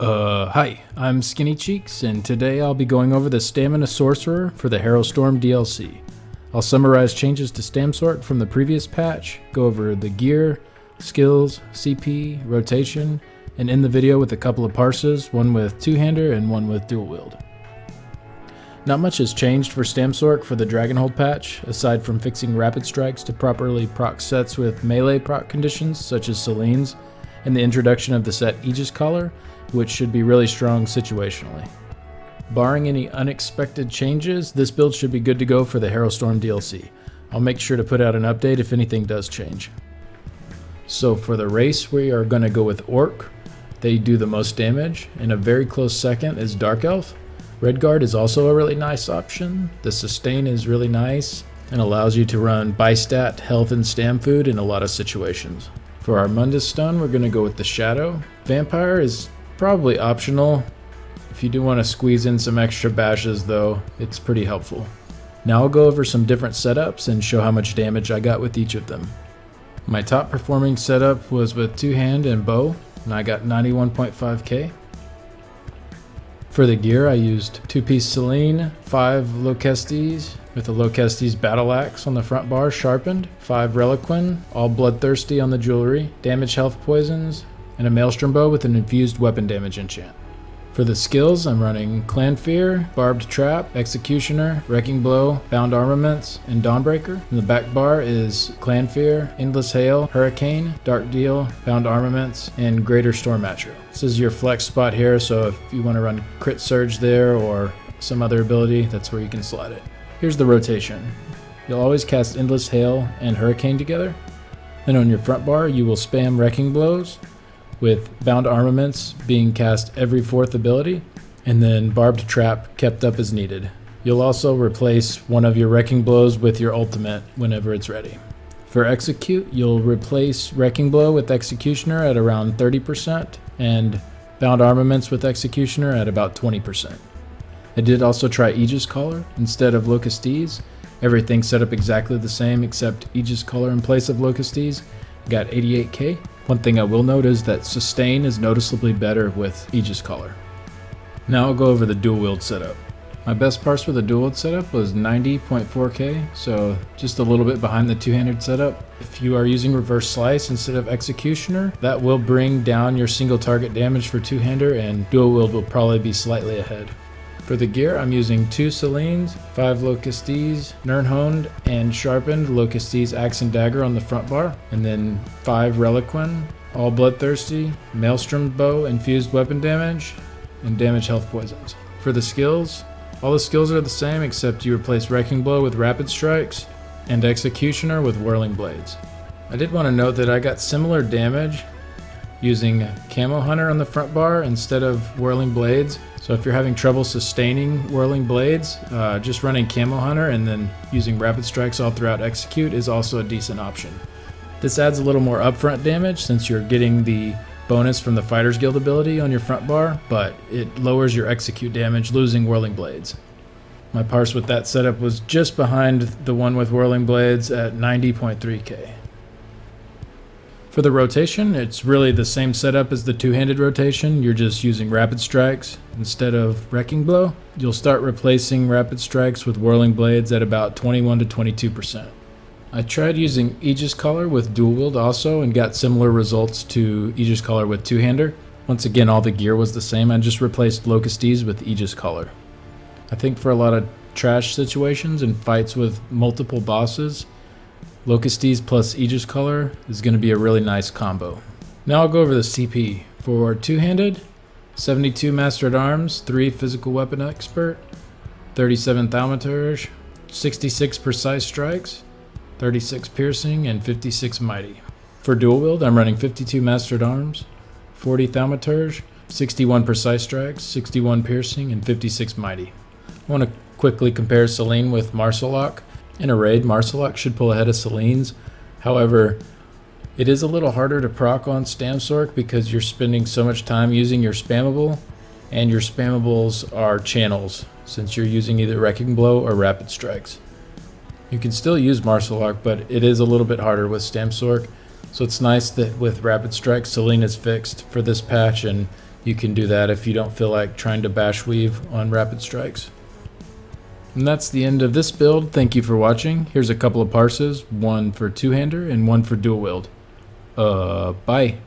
Hi, I'm Skinny Cheeks, and today I'll be going over the Stamina Sorcerer for the Harrowstorm DLC. I'll summarize changes to Stamsork from the previous patch, go over the gear, skills, CP, rotation, and end the video with a couple of parses, one with two-hander and one with dual wield. Not much has changed for Stamsork for the Dragonhold patch, aside from fixing rapid strikes to properly proc sets with melee proc conditions such as Selene's, and the introduction of the set Aegis Collar, which should be really strong situationally. Barring any unexpected changes, this build should be good to go for the Harrowstorm DLC. I'll make sure to put out an update if anything does change. So for the race, we are going to go with Orc. They do the most damage, and a very close second is Dark Elf. Redguard is also a really nice option. The sustain is really nice and allows you to run bi-stat, health, and stam food in a lot of situations. For our Mundus stone, we're going to go with the Shadow. Vampire is probably optional. If you do want to squeeze in some extra bashes though, it's pretty helpful. Now I'll go over some different setups and show how much damage I got with each of them. My top performing setup was with two-hand and bow, and I got 91.5k. For the gear, I used 2-piece Selene, 5 Locestes with a Locestes battle axe on the front bar sharpened, 5 Reliquin, all bloodthirsty on the jewelry, damage health poisons, and a Maelstrom bow with an infused weapon damage enchant. For the skills, I'm running Clan Fear, Barbed Trap, Executioner, Wrecking Blow, Bound Armaments, and Dawnbreaker. And the back bar is Clan Fear, Endless Hail, Hurricane, Dark Deal, Bound Armaments, and Greater Storm Atro. This is your flex spot here, so if you want to run Crit Surge there or some other ability, that's where you can slide it. Here's the rotation. You'll always cast Endless Hail and Hurricane together. Then on your front bar, you will spam Wrecking Blows, with Bound Armaments being cast every 4th ability, and then Barbed Trap kept up as needed. You'll also replace one of your Wrecking Blows with your ultimate whenever it's ready. For Execute, you'll replace Wrecking Blow with Executioner at around 30%, and Bound Armaments with Executioner at about 20%. I did also try Aegis Collar instead of Locestes. Everything's set up exactly the same except Aegis Collar in place of Locestes. Got 88k. One thing I will note is that sustain is noticeably better with Aegis Collar. Now I'll go over the dual wield setup. My best parse for the dual wield setup was 90.4k, so just a little bit behind the two-handed setup. If you are using reverse slice instead of executioner, that will bring down your single target damage for two-hander, and dual wield will probably be slightly ahead. For the gear, I'm using 2 Selenes, 5 Locestes, Nirnhoned and Sharpened Locestes Axe and Dagger on the front bar, and then 5 Reliquin, all bloodthirsty, Maelstrom bow, infused weapon damage, and damage health poisons. For the skills, all the skills are the same except you replace Wrecking Blow with Rapid Strikes and Executioner with Whirling Blades. I did want to note that I got similar damage using Camo Hunter on the front bar instead of Whirling Blades. So if you're having trouble sustaining Whirling Blades, just running Camo Hunter and then using Rapid Strikes all throughout Execute is also a decent option. This adds a little more upfront damage since you're getting the bonus from the Fighters Guild ability on your front bar, but it lowers your Execute damage losing Whirling Blades. My parse with that setup was just behind the one with Whirling Blades at 90.3k. For the rotation, it's really the same setup as the two-handed rotation. You're just using Rapid Strikes instead of Wrecking Blow. You'll start replacing Rapid Strikes with Whirling Blades at about 21 to 22%. I tried using Aegis Collar with dual wield also and got similar results to Aegis Collar with two-hander. Once again, all the gear was the same. I just replaced Locestes with Aegis Collar. I think for a lot of trash situations and fights with multiple bosses, Locestes plus Aegis Collar is going to be a really nice combo. Now I'll go over the CP. For two-handed, 72 Master at Arms, 3 Physical Weapon Expert, 37 Thaumaturge, 66 Precise Strikes, 36 Piercing, and 56 Mighty. For dual wield, I'm running 52 Master at Arms, 40 Thaumaturge, 61 Precise Strikes, 61 Piercing, and 56 Mighty. I want to quickly compare Selene with Maarselok. In a raid, Maarselok should pull ahead of Selene's. However, it is a little harder to proc on Stamsork because you're spending so much time using your spammable, and your spammables are channels since you're using either Wrecking Blow or Rapid Strikes. You can still use Maarselok, but it is a little bit harder with Stamsork, so it's nice that with Rapid Strikes, Selene is fixed for this patch, and You can do that if you don't feel like trying to bash weave on rapid strikes. And that's the end of this build. Thank you for watching. Here's a couple of parses, one for two-hander and one for dual wield. Bye.